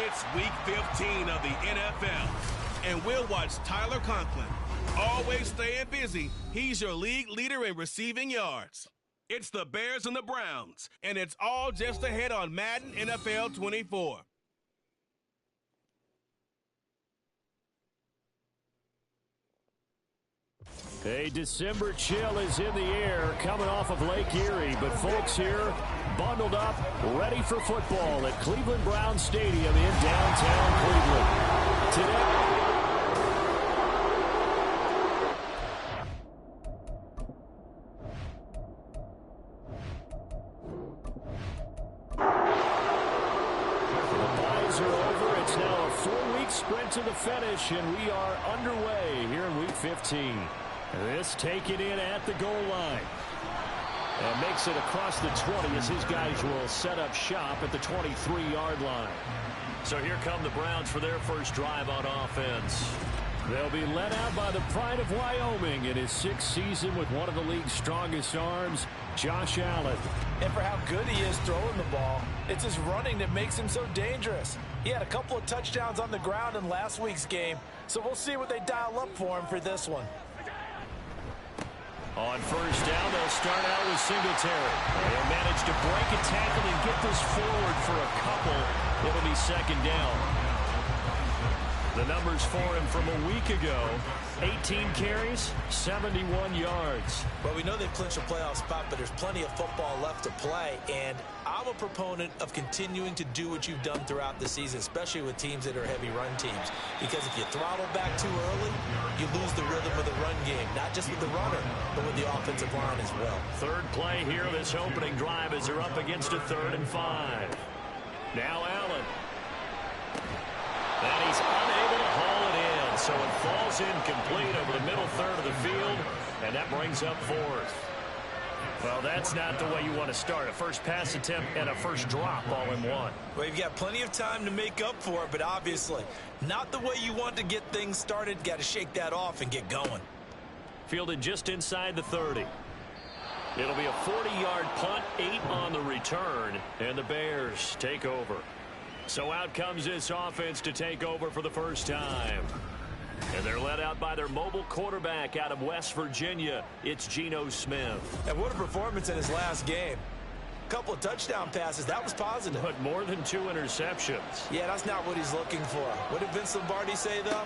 It's Week 15 of the NFL, and we'll watch Tyler Conklin. Always staying busy, he's your league leader in receiving yards. It's the Bears and the Browns, and it's all just ahead on Madden NFL 24. A December chill is in the air coming off of Lake Erie, but folks here bundled up, ready for football at Cleveland Browns Stadium in downtown Cleveland. Today, the buys are over. It's now a 4-week sprint to the finish, and we are underway here in Week 15. This taken in at the goal line. And makes it across the 20 as his guys will set up shop at the 23-yard line. So here come the Browns for their first drive on offense. They'll be led out by the pride of Wyoming in his 6th season with one of the league's strongest arms, Josh Allen. And for how good he is throwing the ball, it's his running that makes him so dangerous. He had a couple of touchdowns on the ground in last week's game, so we'll see what they dial up for him for this one. On first down, they'll start out with Singletary. They'll manage to break a tackle and get this forward for a couple. It'll be second down. The numbers for him from a week ago: 18 carries, 71 yards. Well, we know they've clinched a playoff spot, but there's plenty of football left to play, and I'm a proponent of continuing to do what you've done throughout the season, especially with teams that are heavy run teams, because if you throttle back too early, you lose the rhythm of the run game, not just with the runner, but with the offensive line as well. Third play here, this opening drive, as they're up against a 3rd and 5. Now Allen. And he's unable to haul it in, so it falls incomplete over the middle third of the field, and that brings up 4th. Well, that's not the way you want to start. A first pass attempt and a first drop all in one. Well, you've got plenty of time to make up for it, but obviously not the way you want to get things started. Got to shake that off and get going. Fielded just inside the 30. It'll be a 40-yard punt, 8 on the return, and the Bears take over. So out comes this offense to take over for the first time. And they're led out by their mobile quarterback out of West Virginia. It's Geno Smith. And what a performance in his last game. A couple of touchdown passes. That was positive. But more than 2 interceptions. Yeah, that's not what he's looking for. What did Vince Lombardi say, though?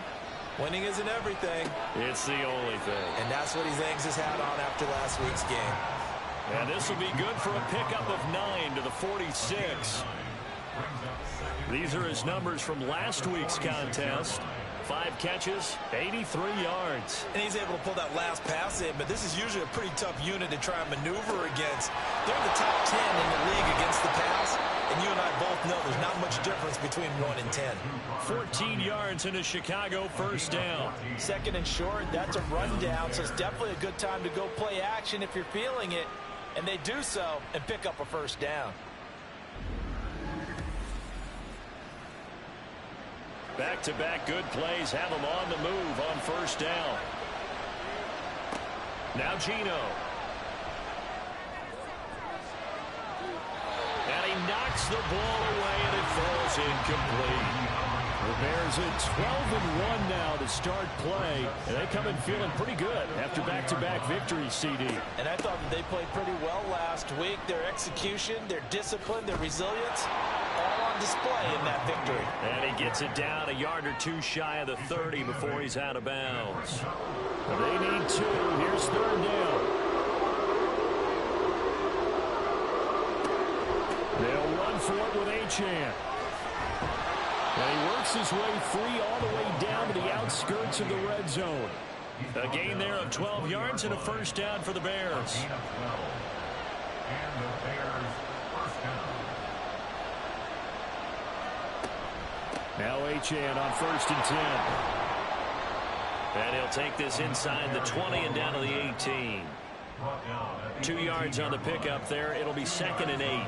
Winning isn't everything. It's the only thing. And that's what he hangs his hat on after last week's game. And this will be good for a pickup of 9 to the 46. These are his numbers from last week's contest. 5 catches, 83 yards. And he's able to pull that last pass in, but this is usually a pretty tough unit to try and maneuver against. They're the top 10 in the league against the pass, and you and I both know there's not much difference between 1 and 10. 14 yards into Chicago, first down. Second and short, that's a rundown, so it's definitely a good time to go play action if you're feeling it, and they do so and pick up a first down. Back-to-back good plays have them on the move on first down. Now Geno. And he knocks the ball away, and it falls incomplete. The Bears at 12-1 now to start play, and they come in feeling pretty good after back-to-back victories, CD. And I thought that they played pretty well last week. Their execution, their discipline, their resilience, all on display in that victory. And he gets it down a yard or 2 shy of the 30 before he's out of bounds. They need 2. Here's third down. They'll run for it with Achane. And he works his way free all the way down to the outskirts of the red zone. A gain there of 12 yards and a first down for the Bears. Now Achane on 1st and 10. And he'll take this inside the 20 and down to the 18. 2 yards on the pickup there. It'll be 2nd and 8.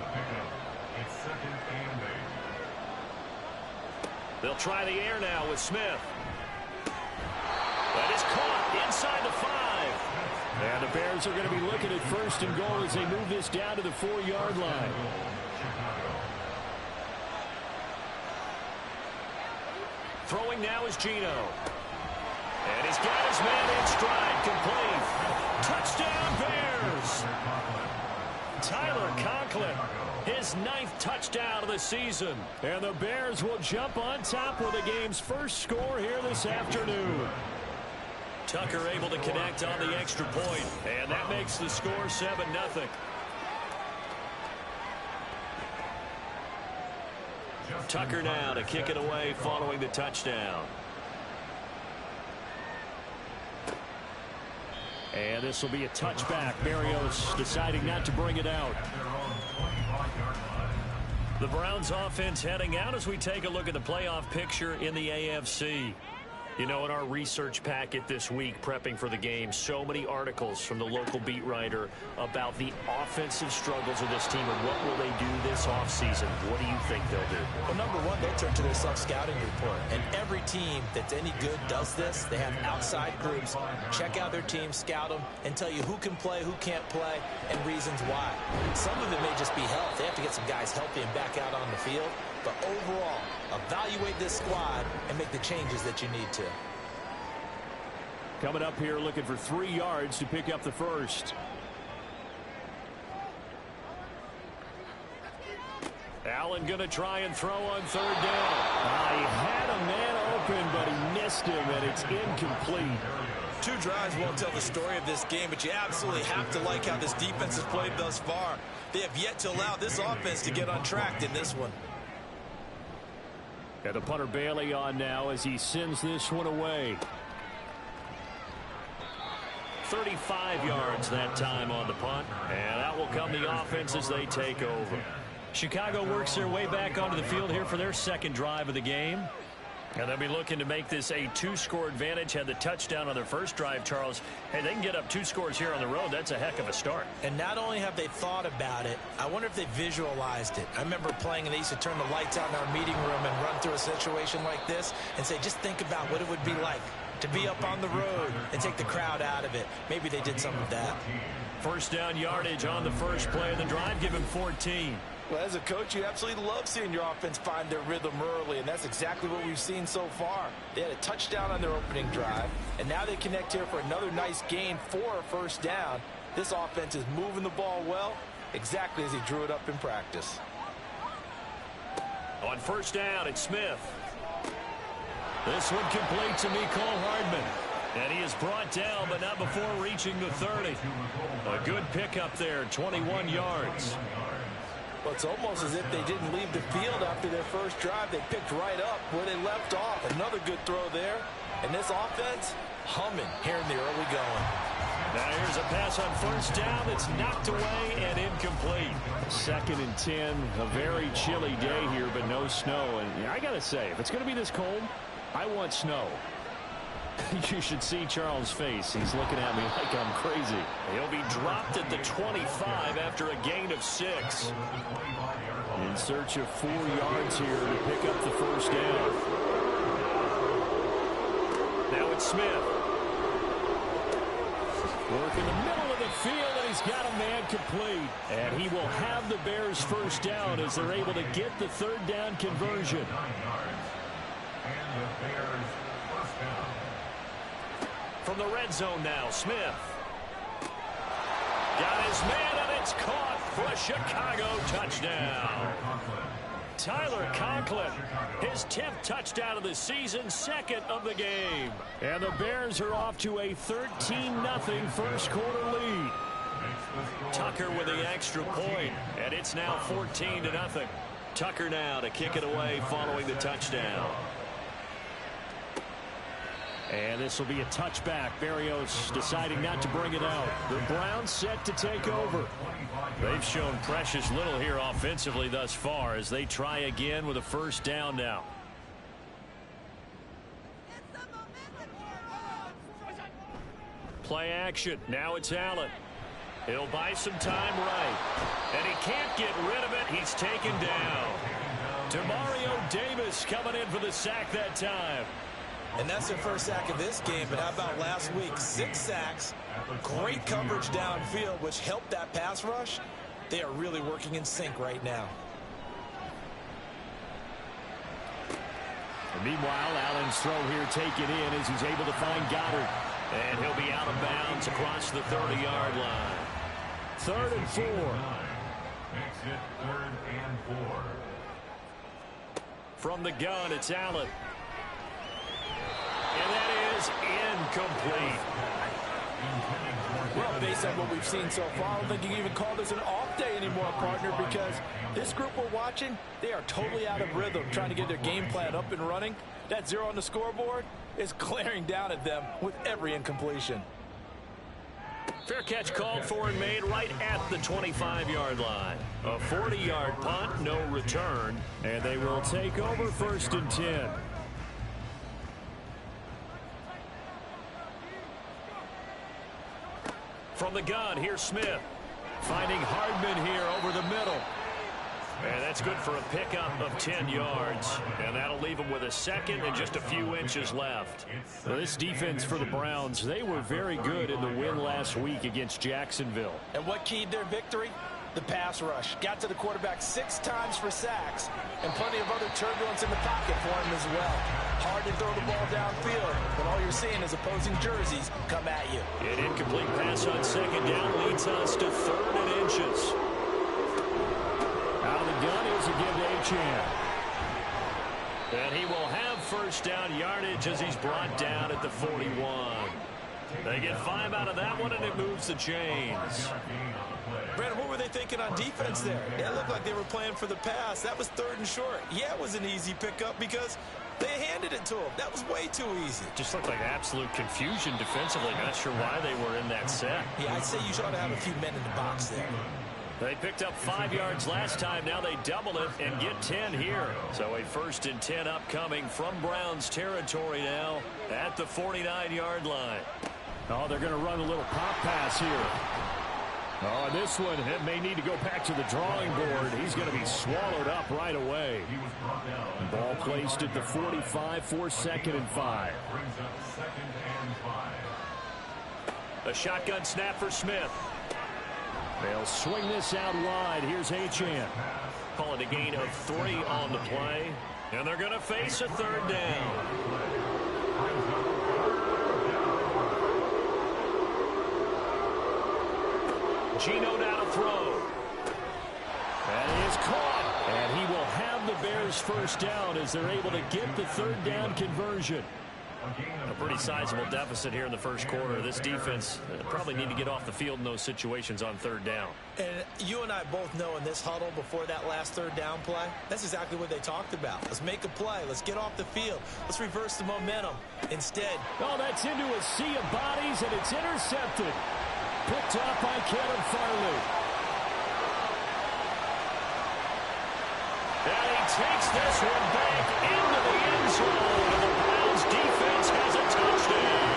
They'll try the air now with Smith. That is caught inside the 5. And the Bears are going to be looking at 1st and goal as they move this down to the 4-yard line. Throwing now is Geno. And he's got his man in stride, complete. Touchdown Bears! Tyler Conklin, his 9th touchdown of the season. And the Bears will jump on top with the game's first score here this afternoon. Tucker able to connect on the extra point, and that makes the score 7-0. Tucker now to kick it away following the touchdown. And this will be a touchback. Berrios deciding not to bring it out. The Browns offense heading out as we take a look at the playoff picture in the AFC. You know, in our research packet this week, prepping for the game, so many articles from the local beat writer about the offensive struggles of this team and what will they do this offseason. What do you think they'll do? Well, number one, they'll turn to their self-scouting report. And every team that's any good does this. They have outside groups. Check out their team, scout them, and tell you who can play, who can't play, and reasons why. Some of it may just be health. They have to get some guys healthy and back out on the field. But overall, evaluate this squad and make the changes that you need to. Coming up here looking for 3 yards to pick up the first. Allen going to try and throw on 3rd down. He had a man open, but he missed him, and it's incomplete. 2 drives won't tell the story of this game, but you absolutely have to like how this defense has played thus far. They have yet to allow this offense to get untracked in this one. And the punter Bailey on now as he sends this one away. 35 yards that time on the punt, and out will come the offense as they take over. Chicago works their way back onto the field here for their 2nd drive of the game. And they'll be looking to make this a 2-score advantage. Had the touchdown on their first drive, Charles. Hey, they can get up 2 scores here on the road. That's a heck of a start. And not only have they thought about it, I wonder if they visualized it. I remember playing and they used to turn the lights out in our meeting room and run through a situation like this and say, just think about what it would be like to be up on the road and take the crowd out of it. Maybe they did some of that. First down yardage on the first play of the drive. Give him 14. Well, as a coach, you absolutely love seeing your offense find their rhythm early, and that's exactly what we've seen so far. They had a touchdown on their opening drive, and now they connect here for another nice gain for a first down. This offense is moving the ball well, exactly as he drew it up in practice. On first down, it's Smith. This one complete to Mecole Hardman. And he is brought down, but not before reaching the 30. A good pickup there, 21 yards. Well, it's almost as if they didn't leave the field after their first drive. They picked right up where they left off. Another good throw there. And this offense, humming here in the early going. Now here's a pass on first down that's knocked away and incomplete. 2nd and 10, a very chilly day here, but no snow. And I got to say, if it's going to be this cold, I want snow. You should see Charles' face. He's looking at me like I'm crazy. He'll be dropped at the 25 after a gain of 6. In search of 4 yards here to pick up the first down. Now it's Smith. Work in the middle of the field, and he's got a man complete. And he will have the Bears first down as they're able to get the 3rd down conversion. From the red zone now, Smith. Got his man, and it's caught for a Chicago touchdown. Tyler Conklin, his 10th touchdown of the season, 2nd of the game. And the Bears are off to a 13-0 first quarter lead. Tucker with the extra point, and it's now 14-0. Tucker now to kick it away following the touchdown. And this will be a touchback. Berrios deciding not to bring it out. The Browns set to take over. They've shown precious little here offensively thus far as they try again with a first down now. Play action. Now it's Allen. He'll buy some time right. And he can't get rid of it. He's taken down. Demario Davis coming in for the sack that time. And that's their first sack of this game. But how about last week? 6 sacks, great coverage downfield, which helped that pass rush. They are really working in sync right now. And meanwhile, Allen's throw here taken in as he's able to find Goddard. And he'll be out of bounds across the 30-yard line. 3rd and 4. Exit 3rd and 4. From the gun, it's Allen. And that is incomplete. Well, based on what we've seen so far, I don't think you can even call this an off day anymore, partner, because this group we're watching, they are totally out of rhythm, trying to get their game plan up and running. That 0 on the scoreboard is glaring down at them with every incompletion. Fair catch called for and made right at the 25-yard line. A 40-yard punt, no return. And they will take over 1st and 10. From the gun, here's Smith. Finding Hardman here over the middle. And that's good for a pickup of 10 yards. And that'll leave him with a second and just a few inches left. Well, this defense for the Browns, they were very good in the win last week against Jacksonville. And what keyed their victory? The pass rush. Got to the quarterback 6 times for sacks, and plenty of other turbulence in the pocket for him as well. Hard to throw the ball downfield, but all you're seeing is opposing jerseys come at you. An incomplete pass on 2nd down leads us to 3rd and inches. Out of the gun, here's a give to Achane. And he will have first down yardage as he's brought down at the 41. They get 5 out of that one, and it moves the chains. Brandon, what were they thinking on defense there? It looked like they were playing for the pass. That was 3rd and short. Yeah, it was an easy pickup because they handed it to him. That was way too easy. Just looked like absolute confusion defensively. Not sure why they were in that set. Yeah, I'd say you ought to have a few men in the box there. They picked up 5 yards last time. Now they double it and get 10 here. So a 1st and 10 upcoming from Browns territory now at the 49-yard line. Oh, they're going to run a little pop pass here. Oh, this one may need to go back to the drawing board. He's going to be swallowed up right away. Ball placed at the 45 for 2nd and 5. A shotgun snap for Smith. They'll swing this out wide. Here's Achane. Call it a gain of 3 on the play. And they're going to face a 3rd down. Geno now to throw. That is caught. And he will have the Bears 1st down as they're able to get the 3rd down conversion. A pretty sizable deficit here in the 1st quarter. This defense probably need to get off the field in those situations on 3rd down. And you and I both know in this huddle before that last 3rd down play, that's exactly what they talked about. Let's make a play. Let's get off the field. Let's reverse the momentum. Instead, oh, that's into a sea of bodies, and it's intercepted. Picked up by Caleb Farley. And he takes this one back into the end zone. And the Browns defense has a touchdown.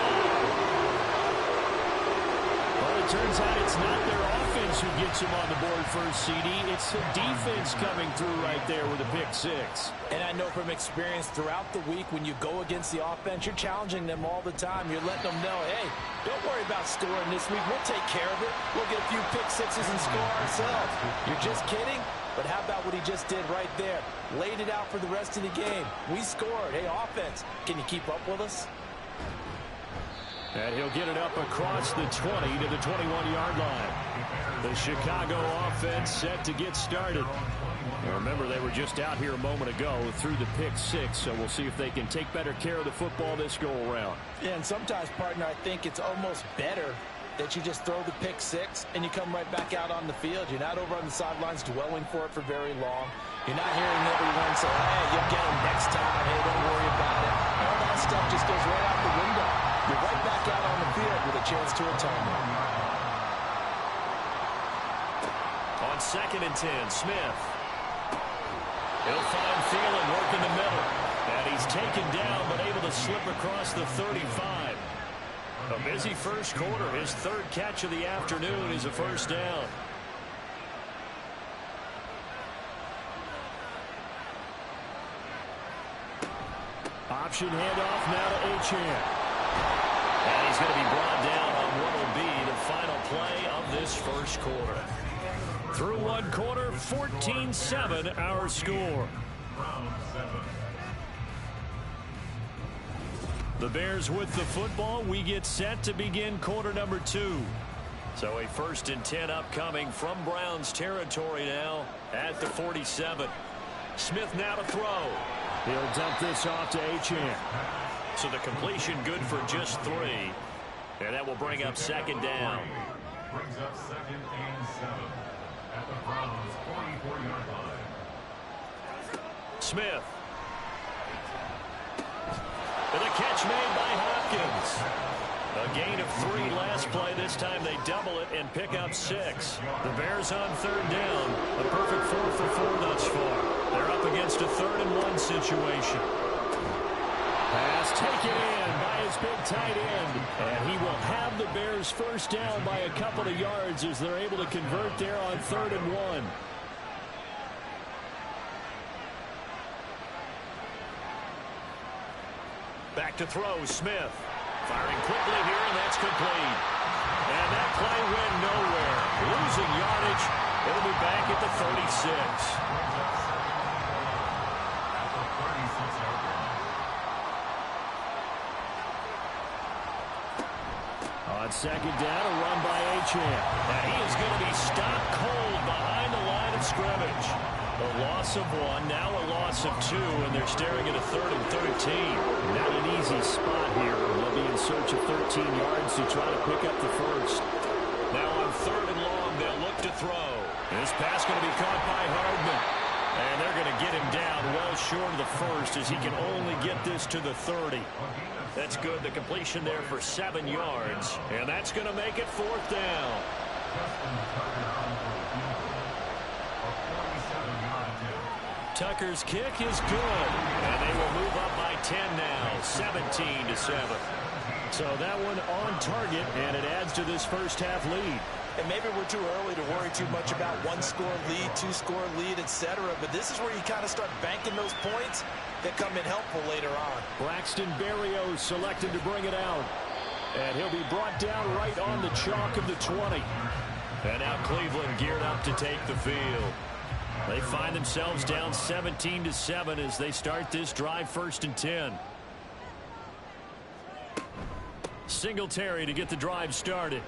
Well, it turns out it's not their offense who gets them on the board first, CD. It's the defense coming through right there with a pick 6. and I know from experience throughout the week when you go against the offense, you're challenging them all the time. You're letting them know, hey, don't worry about scoring this week. We'll take care of it. We'll get a few pick 6s and score ourselves. You're just kidding? But how about what he just did right there? Laid it out for the rest of the game. We scored. Hey, offense, can you keep up with us? And he'll get it up across the 20 to the 21-yard line. The Chicago offense set to get started. And remember, they were just out here a moment ago through the pick 6, so we'll see if they can take better care of the football this go-around. Yeah, and sometimes, partner, I think it's almost better that you just throw the pick 6 and you come right back out on the field. You're not over on the sidelines dwelling for it for very long. You're not hearing everyone say, hey, you'll get them next time. Hey, don't worry about it. All that stuff just goes right out the window. You're right back out on the field with a chance to atone. On 2nd and 10, Smith. He'll find Thielen work in the middle. And he's taken down but able to slip across the 35. A busy first quarter. His 3rd catch of the afternoon is a first down. Option handoff now to Achane. And he's going to be brought down on what will be the final play of this first quarter. Through one quarter, 14-7 our score. The Bears with the football. We get set to begin quarter number 2. So a 1st and 10 upcoming from Browns territory now at the 47. Smith now to throw. He'll dump this off to Achane. So the completion good for just 3. And that will bring up 2nd down. Brings up 2nd and 7 at the Browns 44-yard line. Smith. And a catch made by Hopkins. A gain of 3 last play. This time they double it and pick up 6. The Bears on 3rd down. A perfect 4 for 4 thus far. They're up against a 3rd and 1 situation. Pass taken in by his big tight end. And he will have the Bears 1st down by a couple of yards as they're able to convert there on 3rd and 1. Back to throw, Smith. Firing quickly here, and that's complete. And that play went nowhere. Losing yardage. It'll be back at the 36. On 2nd down, a run by Achane. And he is going to be stopped cold behind the line of scrimmage. A loss of 1, now a loss of 2, and they're staring at a 3rd and 13. Not an easy spot here. They'll be in search of 13 yards to try to pick up the 1st. Now on 3rd and long, they'll look to throw. This pass going to be caught by Hardman. And they're going to get him down well short of the 1st as he can only get this to the 30. That's good. The completion there for 7 yards. And that's going to make it 4th down. Tucker's kick is good, and they will move up by 10 now, 17-7. So that one on target, and it adds to this first half lead. And maybe we're too early to worry too much about one-score lead, two-score lead, etc. But this is where you kind of start banking those points that come in helpful later on. Braxton Berrios selected to bring it out. And he'll be brought down right on the chalk of the 20. And now Cleveland geared up to take the field. They find themselves down 17-7 as they start this drive 1st and 10. Singletary to get the drive started.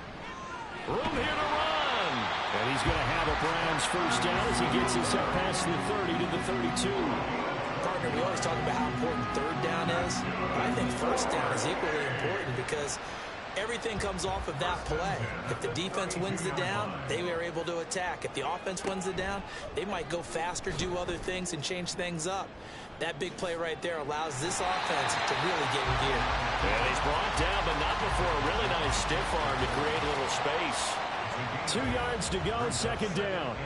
Room here to run. And he's going to have a Browns first down as he gets us up past the 30 to the 32. Partner, we always talk about how important third down is. But I think first down is equally important because everything comes off of that play. If the defense wins the down, they are able to attack. If the offense wins the down, they might go faster, do other things, and change things up. That big play right there allows this offense to really get in gear. And he's brought down, but not before a really nice stiff arm to create a little space. 2 yards to go, 2nd down.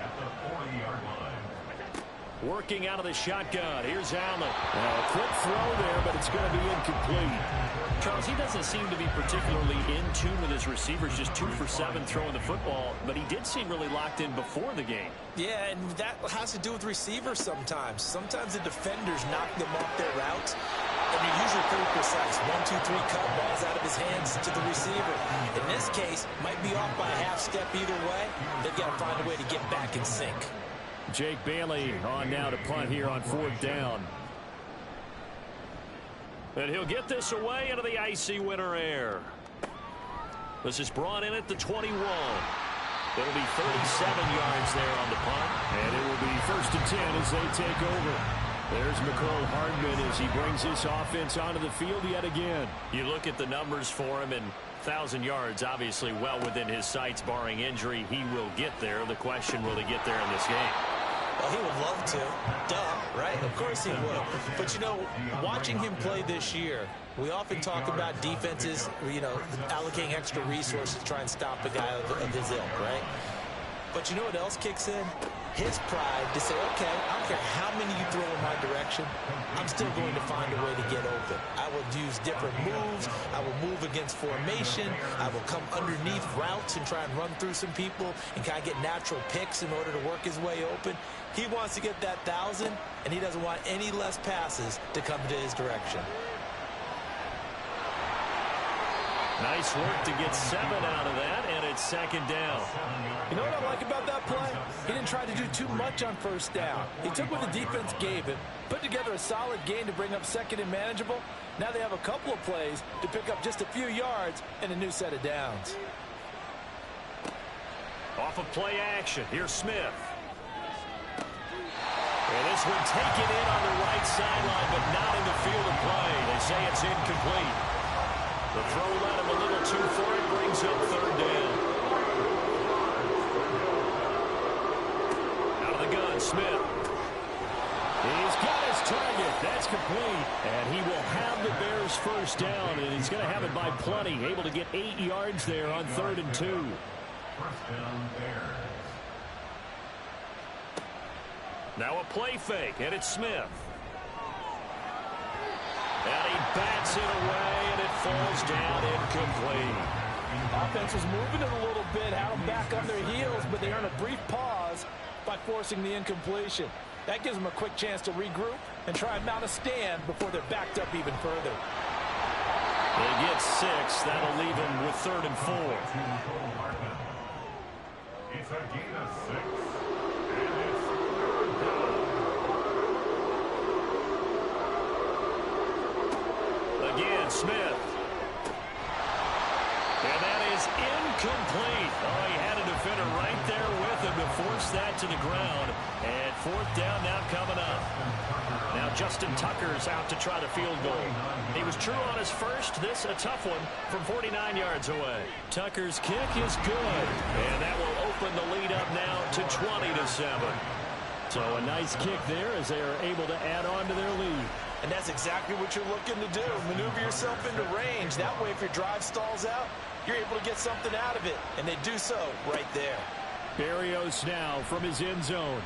At the 40-yard line. Working out of the shotgun. Here's Allen. A quick throw there, but it's going to be incomplete. Charles, he doesn't seem to be particularly in tune with his receivers, just 2 for 7 throwing the football, but he did seem really locked in before the game. Yeah, and that has to do with receivers sometimes. Sometimes the defenders knock them off their routes, and they're usually pretty precise. 1, 2, 3 cut, balls out of his hands to the receiver. In this case, might be off by a half step either way. They've got to find a way to get back in sync. Jake Bailey on now to punt here on 4th down. And he'll get this away into the icy winter air. This is brought in at the 21. It'll be 37 yards there on the punt. And it will be 1st and 10 as they take over. There's McCole Hardman as he brings this offense onto the field yet again. You look at the numbers for him, and 1,000 yards obviously well within his sights, barring injury. He will get there. The question, will he get there in this game? Well, he would love to. Duh, right? Of course he would. But, you know, watching him play this year, we often talk about defenses, you know, allocating extra resources to try and stop a guy of his ilk, right? But you know what else kicks in? His pride to say, okay, I don't care how many you throw in my direction, I'm still going to find a way to get open. I will use different moves. I will move against formation. I will come underneath routes and try and run through some people and kind of get natural picks in order to work his way open. He wants to get that 1,000, and he doesn't want any less passes to come to his direction. Nice work to get 7 out of that, and it's 2nd down. You know what I like about that play? He didn't try to do too much on 1st down. He took what the defense gave him, put together a solid gain to bring up 2nd and manageable. Now they have a couple of plays to pick up just a few yards and a new set of downs. Off of play action, here's Smith. And this one taken in on the right sideline, but not in the field of play. They say it's incomplete. The throw led him a little too far. It brings up 3rd down. Out of the gun, Smith. He's got his target. That's complete. And he will have the Bears first down, and he's going to have it by plenty. Able to get 8 yards there on 3rd and 2. First down, Bears. Now a play fake, and it's Smith. And he bats it away, and it falls down incomplete. Offense was moving it a little bit, had them back on their heels, but they earn a brief pause by forcing the incompletion. That gives them a quick chance to regroup and try and mount a stand before they're backed up even further. They get 6. That'll leave them with 3rd and 4. It's a gain of 6. Again, Smith. And that is incomplete. Oh, he had a defender right there with him to force that to the ground. And 4th down now coming up. Now Justin Tucker's out to try the field goal. He was true on his first. This a tough one from 49 yards away. Tucker's kick is good. And that will open the lead up now to 20-7. So a nice kick there as they are able to add on to their lead. And that's exactly what you're looking to do. Maneuver yourself into range. That way, if your drive stalls out, you're able to get something out of it. And they do so right there. Berrios now from his end zone.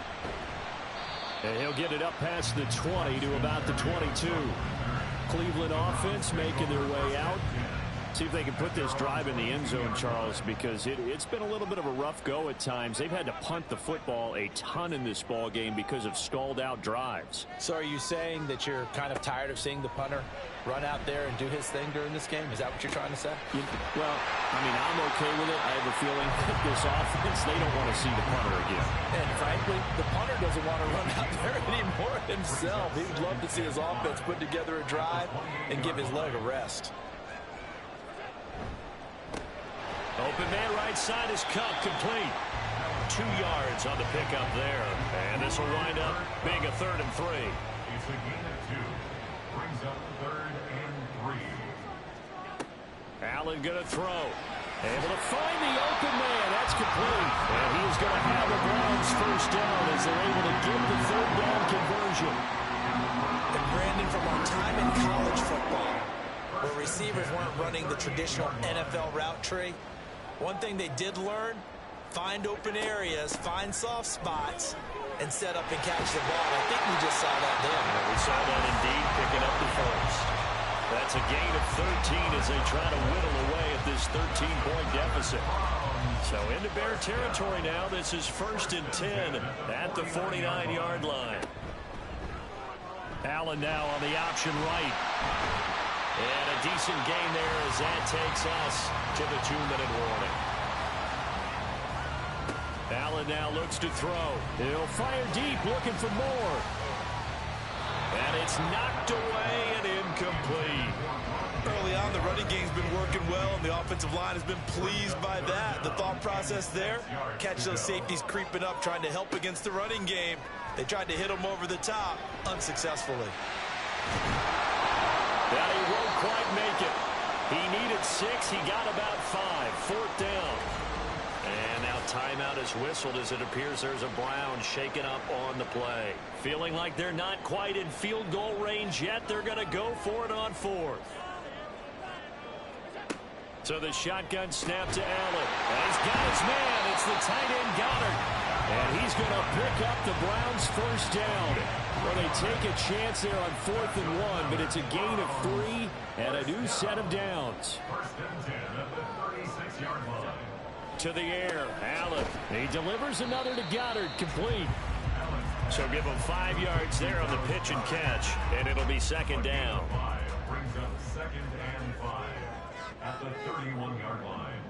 And he'll get it up past the 20 to about the 22. Cleveland offense making their way out. See if they can put this drive in the end zone, Charles, because it's been a little bit of a rough go at times. They've had to punt the football a ton in this ball game because of stalled out drives. So are you saying that you're kind of tired of seeing the punter run out there and do his thing during this game? Is that what you're trying to say? Well, I mean, I'm okay with it. I have a feeling that this offense, they don't want to see the punter again. And frankly, the punter doesn't want to run out there anymore himself. He would love to see his offense put together a drive and give his leg a rest. Open man right side is cut, complete. 2 yards on the pickup there. And this will wind up being a 3rd and 3. It's a gain of 2. Brings up 3rd and 3. Allen going to throw. Able to find the open man. That's complete. And he is going to have the Browns first down as they're able to get the 3rd down conversion. And Brandon, from our time in college football, where receivers weren't running the traditional NFL route tree, one thing they did learn, find open areas, find soft spots, and set up and catch the ball. I think we just saw that there. We saw that indeed, picking up the first. That's a gain of 13 as they try to whittle away at this 13-point deficit. So into Bear territory now. This is 1st and 10 at the 49-yard line. Allen now on the option right. And a decent gain there as that takes us to the 2-minute warning. Allen now looks to throw. He'll fire deep, looking for more. And it's knocked away and incomplete. Early on, the running game's been working well, and the offensive line has been pleased by that. The thought process there, catch those safeties creeping up, trying to help against the running game. They tried to hit him over the top, unsuccessfully. Well, he won't quite make it. He needed 6. He got about 5. 4th down. And now timeout is whistled as it appears there's a Brown shaken up on the play. Feeling like they're not quite in field goal range yet. They're going to go for it on 4th. So the shotgun snap to Allen. And he's got his man. It's the tight end Goddard. And he's going to pick up the Browns' first down. Well, they take a chance there on 4th and 1, but it's a gain of 3 and a new set of downs. 1st and 10 at the 36-yard line. To the air, Allen. He delivers another to Goddard, complete. So give him 5 yards there on the pitch and catch, and it'll be 2nd down. 5 brings up 2nd and 5 at the 31-yard line.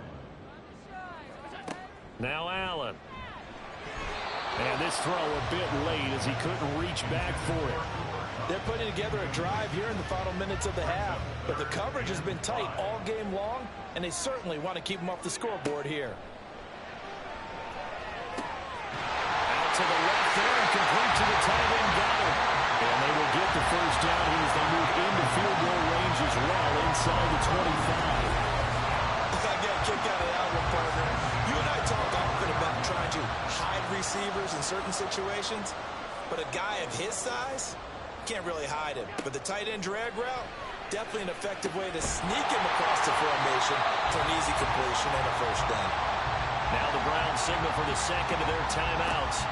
Now Allen. And this throw a bit late as he couldn't reach back for it. They're putting together a drive here in the final minutes of the half, but the coverage has been tight all game long, and they certainly want to keep them off the scoreboard here. Out to the left there and complete to the tight end Goddard. And they will get the first down here as they move into field goal range as well inside the 25. I got a kick out of that one, partner. You and I talk often about trying to hide receivers in certain situations, but a guy of his size can't really hide him. But the tight end drag route, definitely an effective way to sneak him across the formation for an easy completion and a first down. Now the Browns signal for the second of their timeouts.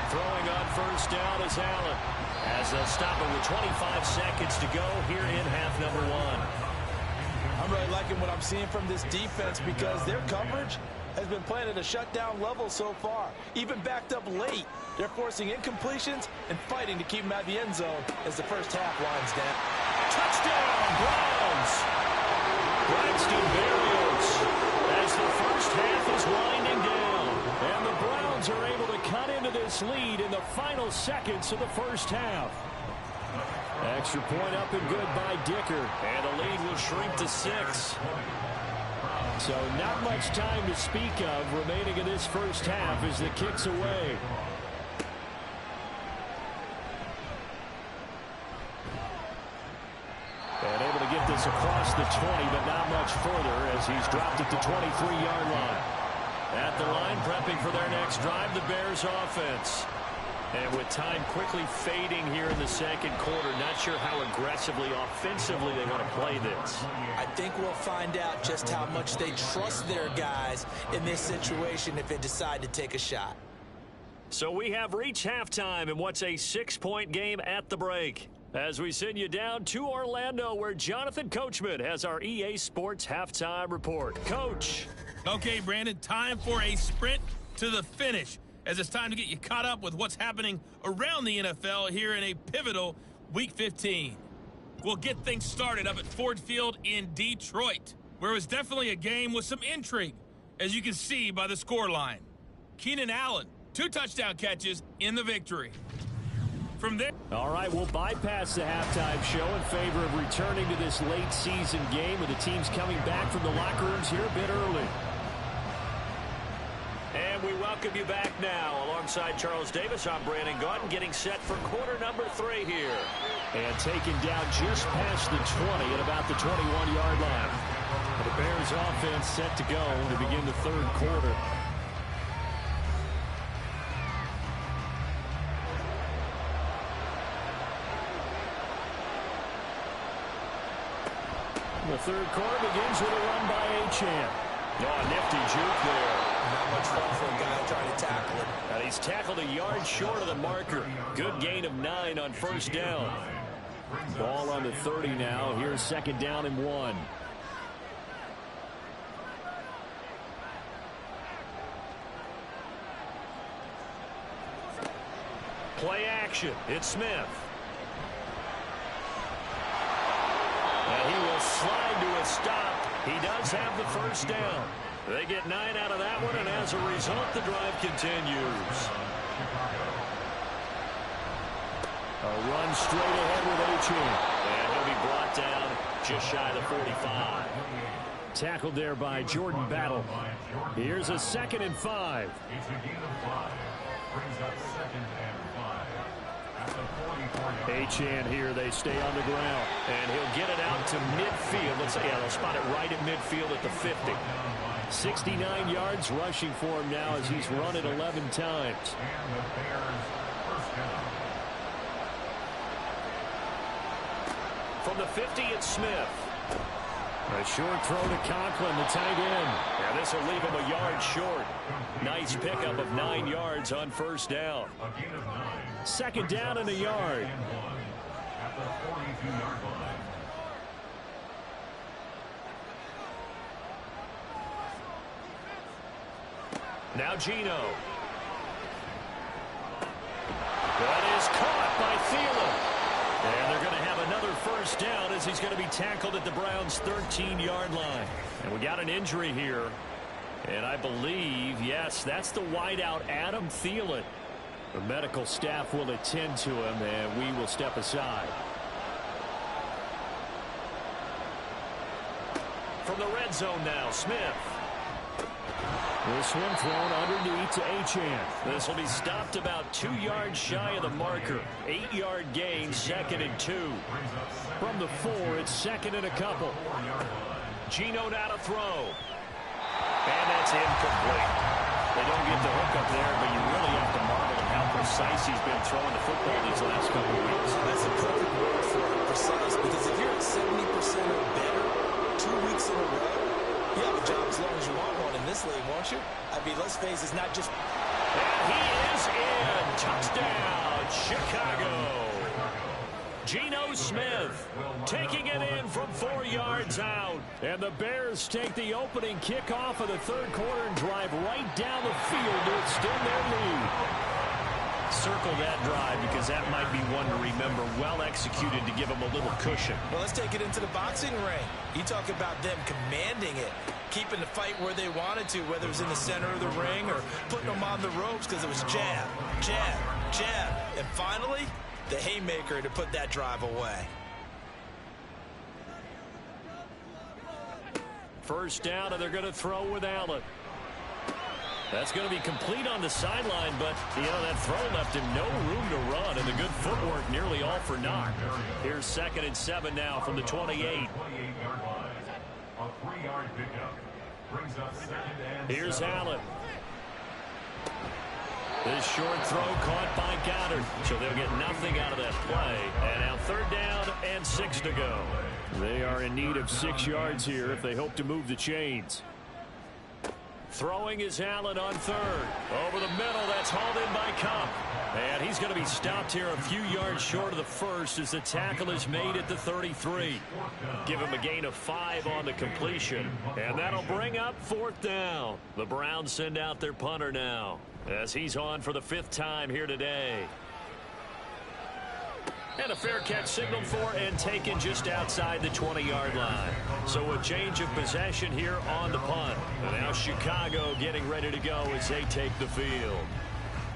Throwing on first down is Allen, as they'll stop it with 25 seconds to go here in half number 1. I'm really liking what I'm seeing from this defense because their coverage has been playing at a shutdown level so far. Even backed up late, they're forcing incompletions and fighting to keep them out of the end zone as the first half winds down. Touchdown, Browns! Braxton Berrios as the first half is winding down. And the Browns are able to cut into this lead in the final seconds of the first half. Extra point up and good by Dicker. And the lead will shrink to 6. So not much time to speak of remaining in this first half as the kick's away. And able to get this across the 20, but not much further as he's dropped at the 23-yard line. At the line, prepping for their next drive, the Bears offense. And with time quickly fading here in the second quarter, not sure how aggressively, offensively they want to play this. I think we'll find out just how much they trust their guys in this situation if they decide to take a shot. So we have reached halftime in what's a 6-point game at the break. As we send you down to Orlando, where Jonathan Coachman has our EA Sports halftime report. Coach. Okay, Brandon, time for a sprint to the finish, as it's time to get you caught up with what's happening around the NFL here in a pivotal Week 15. We'll get things started up at Ford Field in Detroit, where it was definitely a game with some intrigue, as you can see by the scoreline. Keenan Allen, 2 touchdown catches in the victory. From there... All right, we'll bypass the halftime show in favor of returning to this late season game with the teams coming back from the locker rooms here a bit early. And we welcome you back now. Alongside Charles Davis, I'm Brandon Gaudin, getting set for quarter number 3 here. And taken down just past the 20 at about the 21-yard line. The Bears offense set to go to begin the third quarter. The third quarter begins with a run by Achane. Oh, nifty juke there. Not much fun for a guy trying to tackle it. And he's tackled a yard short of the marker. Good gain of 9 on first down. Ball on the 30 now. Here's second down and 1. Play action. It's Smith. And he will slide to a stop. He does have the first down. They get 9 out of that one, and as a result, the drive continues. A run straight ahead with Achane. And he'll be brought down just shy of the 45. Tackled there by Jordan Battle. Here's a 2nd and 5. It's a gain of 5. Brings up 2nd and 5. At the 44-yard Achane here, they stay on the ground. And he'll get it out to midfield. Let's say, yeah, they'll spot it right at midfield at the 50. 69 yards rushing for him now as he's run it 11 times. And the Bears first down. From the 50, it's Smith. A short throw to Conklin, the tight end. And this will leave him a yard short. Nice pickup of 9 yards on first down. A gain of 9. Second down and a yard. And 1 at the 42-yard line. Now Geno. That is caught by Thielen. And they're going to have another first down as he's going to be tackled at the Browns' 13-yard line. And we got an injury here. And I believe, yes, that's the wideout, Adam Thielen. The medical staff will attend to him, and we will step aside. From the red zone now, Smith. This one thrown underneath to Achane. This will be stopped about 2 yards shy of the marker. 8-yard gain, 2nd and 2. From the 4, it's 2nd and a couple. Geno now to throw. And that's incomplete. They don't get the hook up there, but you really have to marvel at how precise he's been throwing the football these last couple of weeks. That's a perfect word for it, precise, because if you're at 70% or better 2 weeks in a row, you have a job as long as you want one in this league, won't you? I mean, let's face it, it's not just... And he is in. Touchdown, Chicago. Geno Smith taking it in from 4 yards out. And the Bears take the opening kickoff of the third quarter and drive right down the field to extend their lead. Circle that drive because that might be one to remember. Well executed to give them a little cushion. Well, let's take it into the boxing ring. You talk about them commanding it, keeping the fight where they wanted to, whether it was in the center of the ring or putting them on the ropes because it was jab, jab, jab. And finally, the haymaker to put that drive away. First down, and they're going to throw with Allen. That's going to be complete on the sideline, but, you know, that throw left him no room to run, and the good footwork nearly all for naught. Here's 2nd and 7 now from the 28. 28-yard line. A 3-yard pickup. Brings up 2nd and 7. Here's Allen. This short throw caught by Goddard. So they'll get nothing out of that play. And now 3rd down and 6 to go. They are in need of 6 yards here if they hope to move the chains. Throwing is Allen on 3rd. Over the middle, that's hauled in by Kupp. And he's going to be stopped here a few yards short of the first as the tackle is made at the 33. Give him a gain of 5 on the completion. And that'll bring up 4th down. The Browns send out their punter now as he's on for the 5th time here today. And a fair catch signaled for and taken just outside the 20-yard line. So a change of possession here on the punt. And now Chicago getting ready to go as they take the field.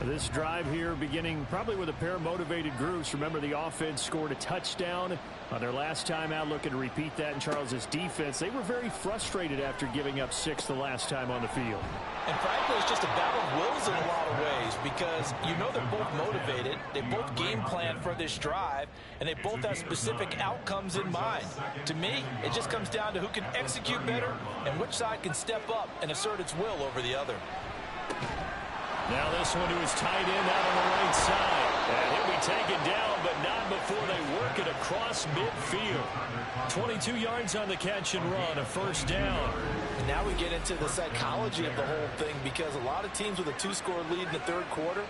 This drive here beginning probably with a pair of motivated groups. Remember, the offense scored a touchdown on their last time out, looking to repeat that in Charles's defense. They were very frustrated after giving up 6 the last time on the field. And frankly, it's just a battle of wills in a lot of ways because you know they're both motivated. They both game plan for this drive, and they both have specific outcomes in mind. To me, it just comes down to who can execute better and which side can step up and assert its will over the other. Now this one to his tight end out on the right side. And he'll be taken down, but not before they work it across midfield. 22 yards on the catch and run, a 1st down. And now we get into the psychology of the whole thing because a lot of teams with a 2-score lead in the 3rd quarter,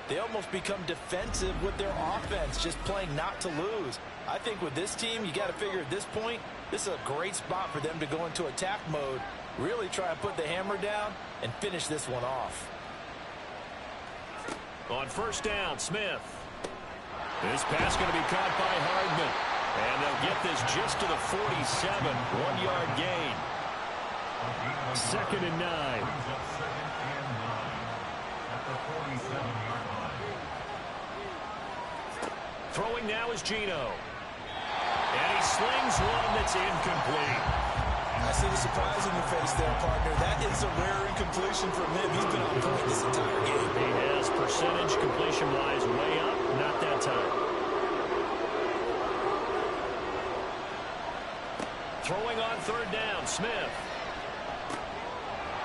they almost become defensive with their offense, just playing not to lose. I think with this team, you got to figure at this point, this is a great spot for them to go into attack mode, really try and put the hammer down and finish this one off. On 1st down, Smith. This pass going to be caught by Hardman. And they'll get this just to the 47. 1-yard gain. 2nd and 9. Throwing now is Geno. And he slings one that's incomplete. I see the surprise in your face there, partner. That is a rare incompletion from him. He's been on point this entire game. He has percentage completion-wise way up. Not that time. Throwing on 3rd down, Smith.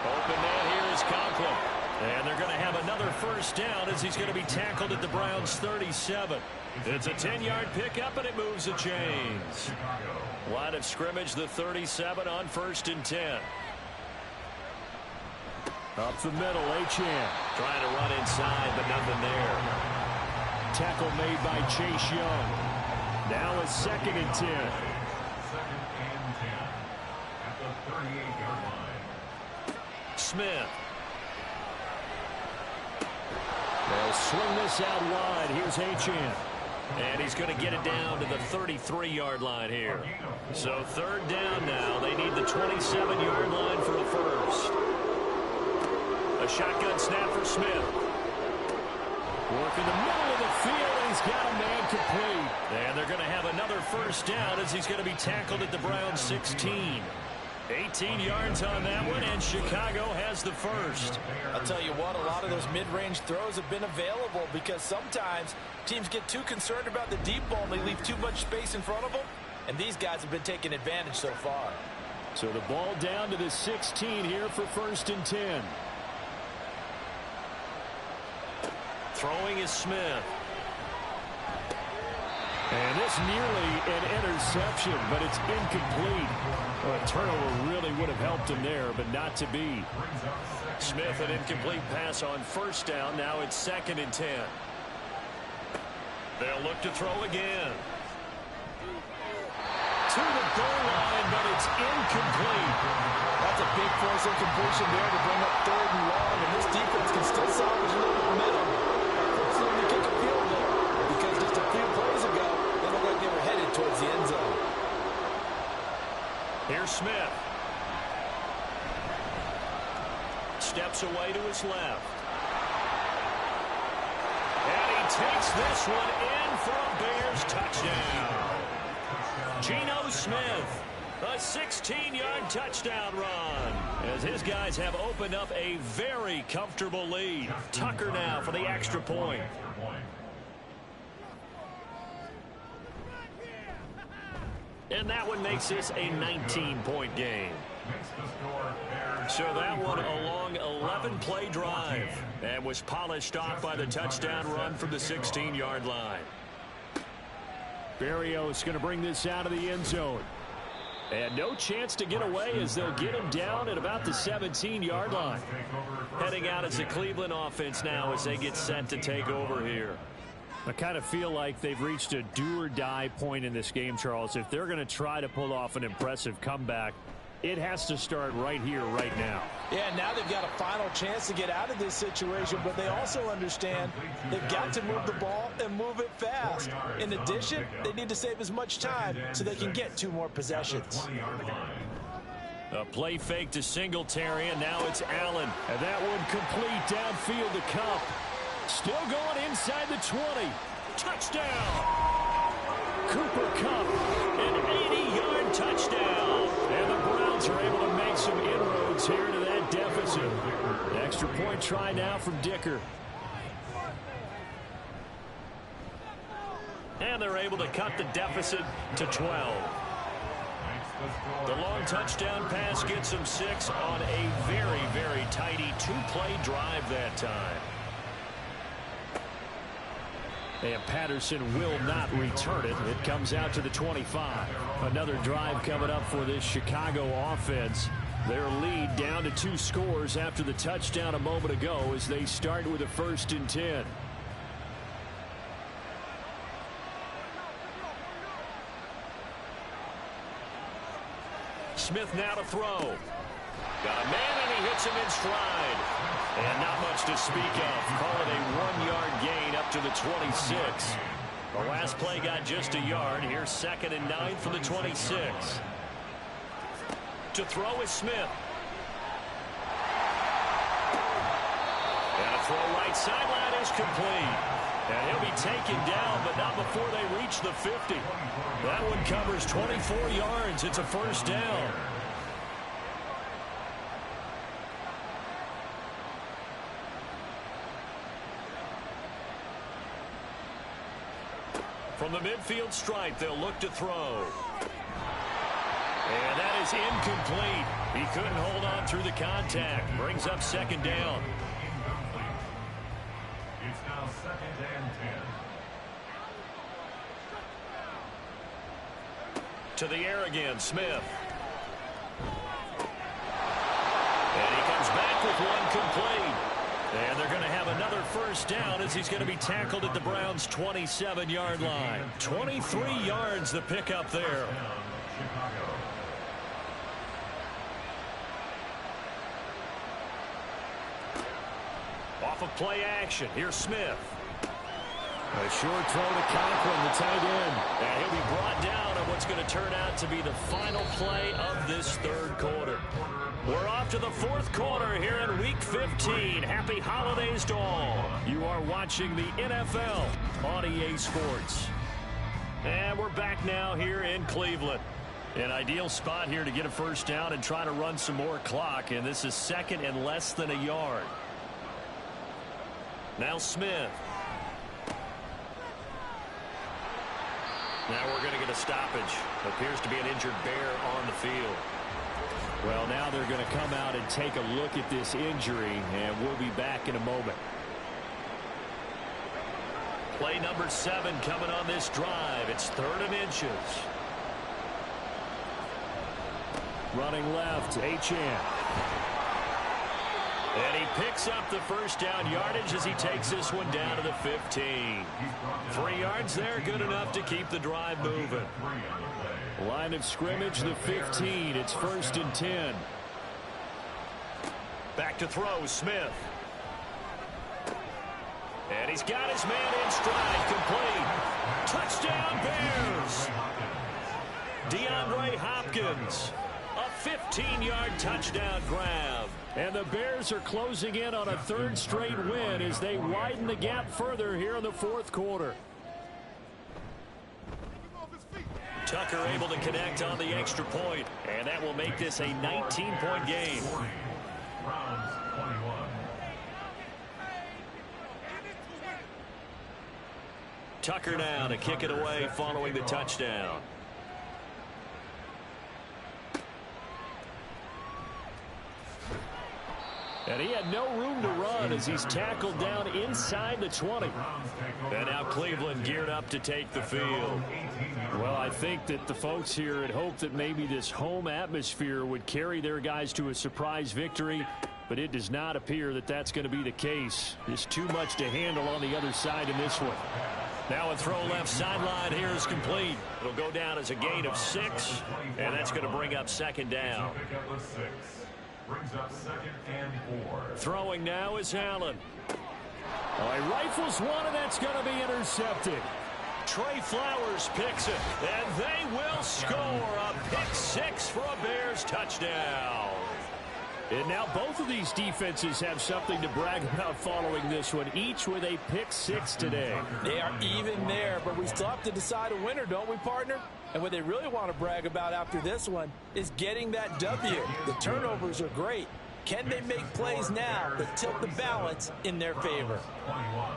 Open man here is Conklin. And they're going to have another 1st down as he's going to be tackled at the Browns' 37. It's a 10-yard pickup, and it moves the chains. Line of scrimmage, the 37 on 1st and 10. Up the middle, Achane. Trying to run inside, but nothing there. Tackle made by Chase Young. Now a 2nd and 10. 2nd and 10 at the 38-yard line. Smith. They'll swing this out wide. Here's Achane. And he's going to get it down to the 33-yard line here. So 3rd down now. They need the 27-yard line for a 1st. A shotgun snap for Smith. Work in the middle of the field. He's got a man complete. And they're going to have another 1st down as he's going to be tackled at the Browns' 16. 18 yards on that one, and Chicago has the 1st. I'll tell you what, a lot of those mid-range throws have been available because sometimes teams get too concerned about the deep ball and they leave too much space in front of them, and these guys have been taking advantage so far. So the ball down to the 16 here for 1st and 10. Throwing is Smith. And this nearly an interception, but it's incomplete. Well, a turnover really would have helped him there, but not to be. Smith, an incomplete pass on 1st down. Now it's 2nd and 10. They'll look to throw again. To the goal line, but it's incomplete. That's a big force incompletion there to bring up 3rd and long, and this defense can still salvage a little momentum. Let's see them to kick a field goal, because just a few plays ago, they looked like they were headed towards the end zone. Here's Smith. Steps away to his left. And he takes this one in for a Bears touchdown. Geno Smith, a 16-yard touchdown run, as his guys have opened up a very comfortable lead. Tucker now for the extra point. And that one makes this a 19-point game. So that one a long 11-play drive and was polished off by the touchdown run from the 16-yard line. Berrios going to bring this out of the end zone. And no chance to get away as they'll get him down at about the 17-yard line. Heading out as the Cleveland offense now as they get set to take over here. I kind of feel like they've reached a do-or-die point in this game, Charles. If they're going to try to pull off an impressive comeback, it has to start right here, right now. Yeah, now they've got a final chance to get out of this situation, but they also understand they've got to move the ball and move it fast. In addition, they need to save as much time so they can get 2 more possessions. A play fake to Singletary, and now it's Allen. And that one complete downfield to Kupp. Still going inside the 20. Touchdown! Cooper Kupp, an 80-yard touchdown. And the Browns are able to make some inroads here to that deficit. Extra point try now from Dicker. And they're able to cut the deficit to 12. The long touchdown pass gets them 6 on a very, very tidy 2-play drive that time. And Patterson will not return it. It comes out to the 25. Another drive coming up for this Chicago offense. Their lead down to 2 scores after the touchdown a moment ago as they start with a 1st and 10. Smith now to throw. Got a man, and he hits him in stride. And not much to speak of. Call it a 1-yard gain up to the 26. The last play got just a yard. Here's 2nd and 9 from the 26. To throw is Smith. And a throw right sideline is complete. And he'll be taken down, but not before they reach the 50. That one covers 24 yards. It's a 1st down. From the midfield stripe, they'll look to throw. And that is incomplete. He couldn't hold on through the contact. Brings up 2nd down. It's now 2nd and 10. To the air again, Smith. And he comes back with one complete. And they're going to have another 1st down as he's going to be tackled at the Browns' 27-yard line. 23 yards the pickup there. Off of play action. Here's Smith. A short throw to Conklin, the tight end. And he'll be brought down on what's going to turn out to be the final play of this 3rd quarter. We're off to the 4th quarter here in Week 15. Happy holidays to all. You are watching the NFL on EA Sports. And we're back now here in Cleveland. An ideal spot here to get a 1st down and try to run some more clock. And this is 2nd and less than a yard. Now Smith. Now we're going to get a stoppage. Appears to be an injured Bear on the field. Well, now they're going to come out and take a look at this injury, and we'll be back in a moment. Play number 7 coming on this drive. It's 3rd and inches. Running left, Achane. And he picks up the 1st down yardage as he takes this one down to the 15. 3 yards there, good enough to keep the drive moving. Line of scrimmage, the 15. It's 1st and 10. Back to throw, Smith. And he's got his man in stride, complete. Touchdown, Bears! DeAndre Hopkins, a 15-yard touchdown grab. And the Bears are closing in on a 3rd straight win as they widen the gap further here in the 4th quarter. Tucker able to connect on the extra point, and that will make this a 19-point game. Browns 21. Tucker now to kick it away following the touchdown. And he had no room to run as he's tackled down inside the 20. And now Cleveland geared up to take the field. Well, I think that the folks here had hoped that maybe this home atmosphere would carry their guys to a surprise victory, but it does not appear that that's going to be the case. Just too much to handle on the other side in this one. Now a throw left sideline here is complete. It'll go down as a gain of 6, and that's going to bring up second down. Brings up 2nd and 4. Throwing now is Allen. Oh, he rifles one, and that's going to be intercepted. Trey Flowers picks it, and they will score a pick 6 for a Bears touchdown. And now both of these defenses have something to brag about following this one, each with a pick 6 today. They are even there, but we still have to decide a winner, don't we, partner? And what they really want to brag about after this one is getting that W. The turnovers are great. Can they make plays now that tilt the balance in their favor? 21.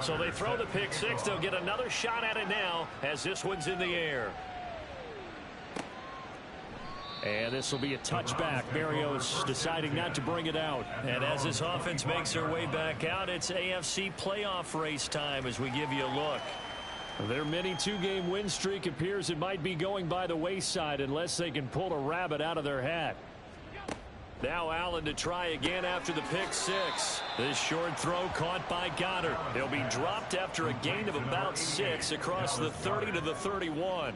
So they throw the pick 6. They'll get another shot at it now as this one's in the air. And this will be a touchback. Marios deciding not to bring it out. And as this offense makes their way back out, it's AFC playoff race time as we give you a look. Their mini 2-game win streak appears it might be going by the wayside unless they can pull a rabbit out of their hat. Now Allen to try again after the pick 6. This short throw caught by Goddard. He'll be dropped after a gain of about 6 across the 30 to the 31.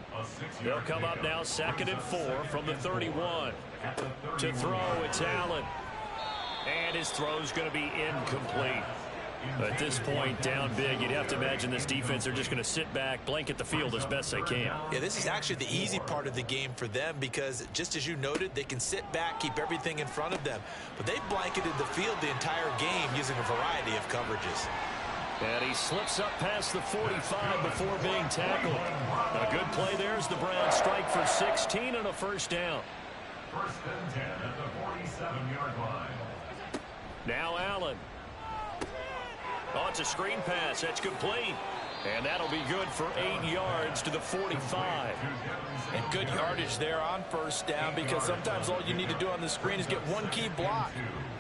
They'll come up now 2nd and 4 from the 31. To throw, it's Allen. And his throw's going to be incomplete. At this point, down big, you'd have to imagine this defense are just going to sit back, blanket the field as best they can. Yeah, this is actually the easy part of the game for them because, just as you noted, they can sit back, keep everything in front of them. But they've blanketed the field the entire game using a variety of coverages. And he slips up past the 45 before being tackled. A good play there as the Browns strike for 16 and a first down. 1st and 10 at the 47-yard line. Now Allen. Oh, it's a screen pass. That's complete. And that'll be good for 8 yards to the 45. And good yardage there on first down because sometimes all you need to do on the screen is get one key block.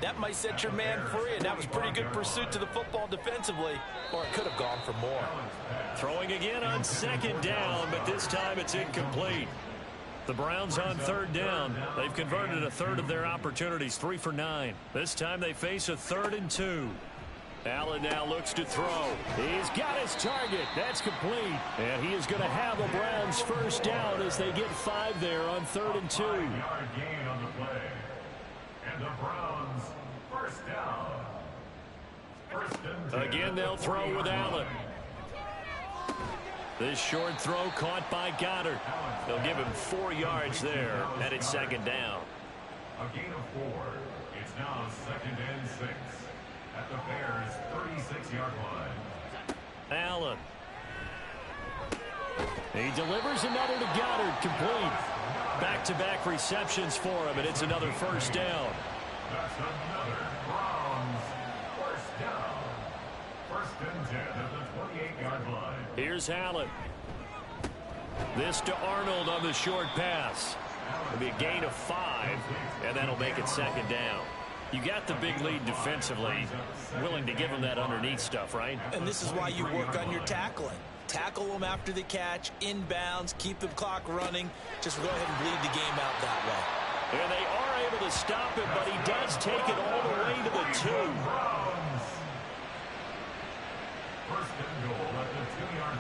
That might set your man free, and that was pretty good pursuit to the football defensively, or it could have gone for more. Throwing again on 2nd down, but this time it's incomplete. The Browns on 3rd down. They've converted a third of their opportunities, 3 for 9. This time they face a 3rd and 2. Allen now looks to throw. He's got his target. That's complete. And he is going to have the Browns first down as they get 5 there on 3rd and 2. 5-yard gain on the play. And the Browns first down. 1st and 10. Again, they'll throw with Allen. This short throw caught by Goddard. They'll give him 4 yards there, and it's 2nd down. A gain of 4. It's now 2nd and 6. At the Bears' 36-yard line. Allen. He delivers another to Goddard, complete. Back-to-back receptions for him, and it's another first down. That's another Browns first down. 1st and 10 at the 28-yard line. Here's Allen. This to Arnold on the short pass. It'll be a gain of 5, and that'll make it 2nd down. You got the big lead defensively, willing to give them that underneath stuff, right? And this is why you work on your tackling. Tackle them after the catch, inbounds, keep the clock running. Just go ahead and bleed the game out that way. And they are able to stop it, but he does take it all the way to the 2. Browns. 1st and goal at the 2-yard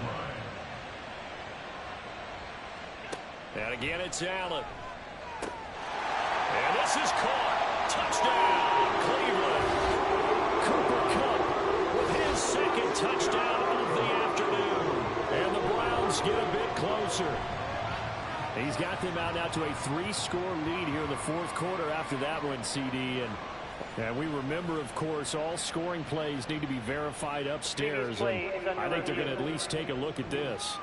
line. And again, it's Allen. And this is caught. Touchdown, Cleveland. Cooper Kupp with his 2nd touchdown of the afternoon. And the Browns get a bit closer. He's got them out now to a 3-score lead here in the 4th quarter after that one, CD. And we remember, of course, all scoring plays need to be verified upstairs. And I think they're going to at least take a look at this.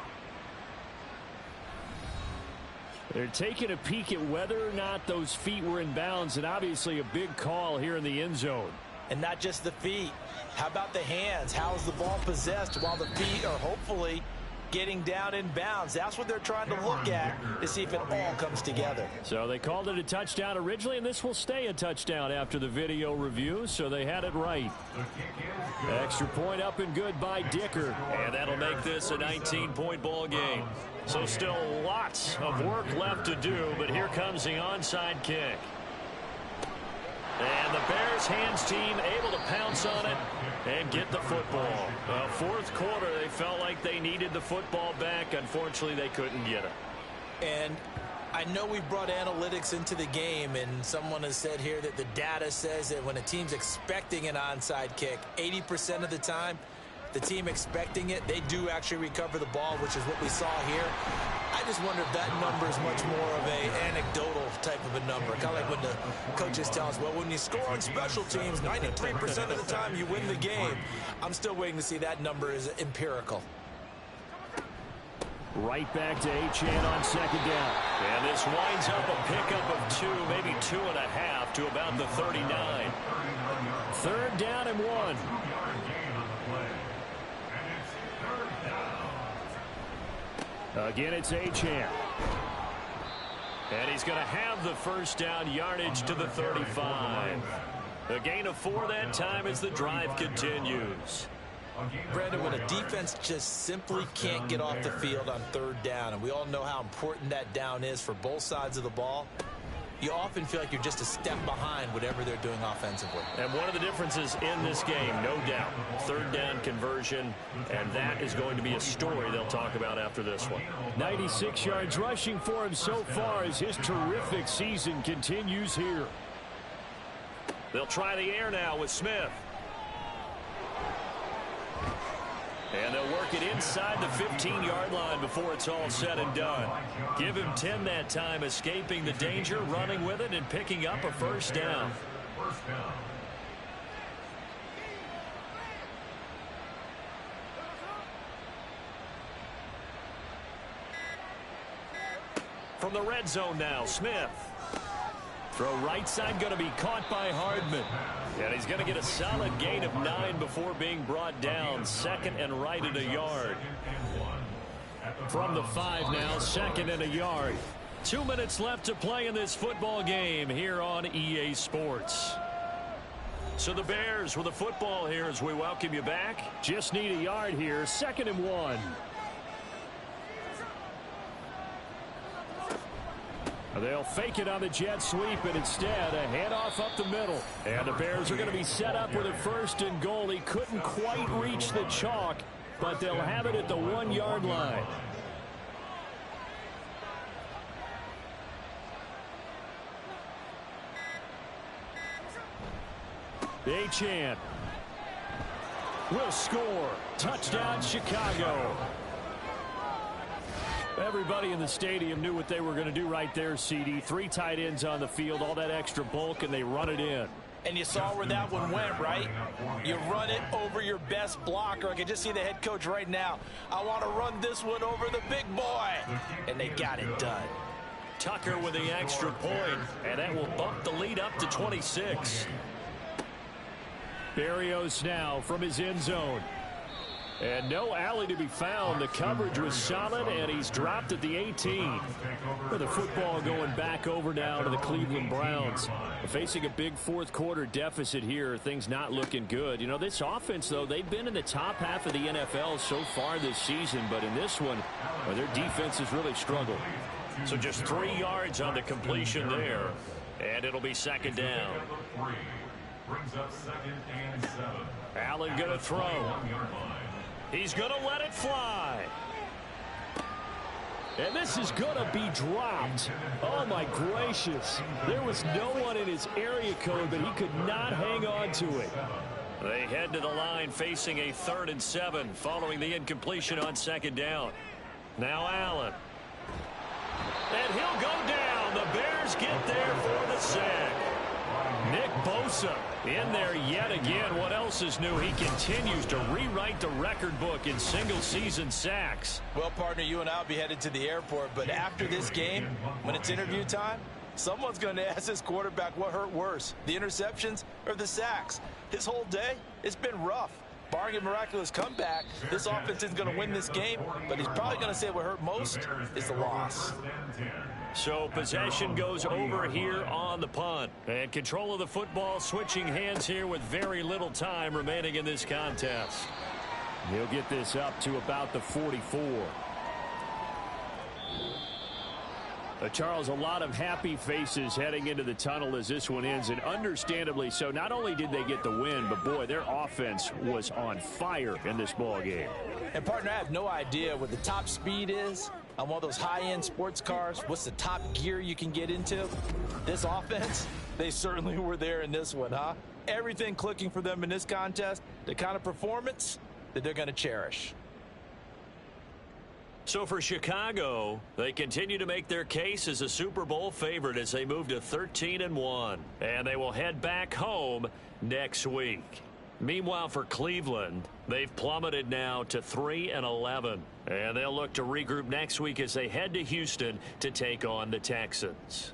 They're taking a peek at whether or not those feet were in bounds, and obviously a big call here in the end zone. And not just the feet. How about the hands? How's the ball possessed while the feet are hopefully getting down in bounds. That's what they're trying to look at to see if it all comes together. So they called it a touchdown originally, and this will stay a touchdown after the video review, so they had it right. Extra point up and good by Dicker. And that'll make this a 19-point ball game. So still lots of work left to do, but here comes the onside kick. And the Bears hands team able to pounce on it and get the football. Fourth quarter, they felt like they needed the football back. Unfortunately, they couldn't get it. And I know we brought analytics into the game, and someone has said here that the data says that when a team's expecting an onside kick, 80% of the time, the team expecting it, they do actually recover the ball, which is what we saw here. I just wonder if that number is much more of a anecdotal type of a number. Kind of like when the coaches tell us, well, when you score on special teams, 93% of the time you win the game. I'm still waiting to see that number is empirical. Right back to Achane on second down. And this winds up a pickup of 2, maybe 2.5 to about the 39. Third down and 1. Again, it's Achane. And he's going to have the first down, yardage to the 35. A gain of 4 that time as the drive continues. Brandon, when a defense just simply can't get off the field on third down, and we all know how important that down is for both sides of the ball, you often feel like you're just a step behind whatever they're doing offensively. And one of the differences in this game, no doubt, third down conversion, and that is going to be a story they'll talk about after this one. 96 yards rushing for him so far as his terrific season continues here. They'll try the air now with Smith. And they'll work it inside the 15-yard line before it's all said and done. Give him 10 that time, escaping the danger, running with it, and picking up a first down. From the red zone now, Smith. Throw right side going to be caught by Hardman. And he's going to get a solid gain of 9 before being brought down. Second and right at a yard. From the 5 now, second and a yard. 2 minutes left to play in this football game here on EA Sports. So the Bears with the football here as we welcome you back. Just need a yard here, second and 1. They'll fake it on the jet sweep, and instead a handoff up the middle. And the Bears are going to be set up with a first and goal. He couldn't quite reach the chalk, but they'll have it at the 1-yard line. Achane will score. Touchdown, Chicago. Everybody in the stadium knew what they were going to do right there, CD. 3 tight ends on the field, all that extra bulk, and they run it in. And you saw where that one went, right? You run it over your best blocker. I can just see the head coach right now. I want to run this one over the big boy. And they got it done. Tucker with the extra point, and that will bump the lead up to 26. Berrios now from his end zone. And no alley to be found. The coverage was solid, and he's dropped at the 18. With the football going back over now to the Cleveland Browns. Facing a big fourth quarter deficit here. Things not looking good. You know, this offense, though, they've been in the top half of the NFL so far this season. But in this one, well, their defense has really struggled. So just 3 yards on the completion there. And it'll be second down. Brings up second and 7. Allen going to throw. He's going to let it fly. And this is going to be dropped. Oh, my gracious. There was no one in his area code, but he could not hang on to it. They head to the line facing a 3rd and 7 following the incompletion on second down. Now Allen. And he'll go down. The Bears get there for the sack. Nick Bosa in there yet again. What else is new? He continues to rewrite the record book in single-season sacks. Well, partner, you and I will be headed to the airport, but after this game, when it's interview time, someone's going to ask this quarterback what hurt worse, the interceptions or the sacks. His whole day, it's been rough. barring a miraculous comeback, this offense isn't going to win this game, but he's probably going to say what hurt most is the loss. So possession goes over here on the punt. And control of the football switching hands here with very little time remaining in this contest. He'll get this up to about the 44. Charles, a lot of happy faces heading into the tunnel as this one ends, and understandably so. Not only did they get the win, but boy, their offense was on fire in this ball game. And partner, I have no idea what the top speed is on one of those high-end sports cars. What's the top gear you can get into? This offense, they certainly were there in this one, huh? Everything clicking for them in this contest, the kind of performance that they're going to cherish. So for Chicago, they continue to make their case as a Super Bowl favorite as they move to 13-1. And they will head back home next week. Meanwhile, for Cleveland, they've plummeted now to 3-11. And they'll look to regroup next week as they head to Houston to take on the Texans.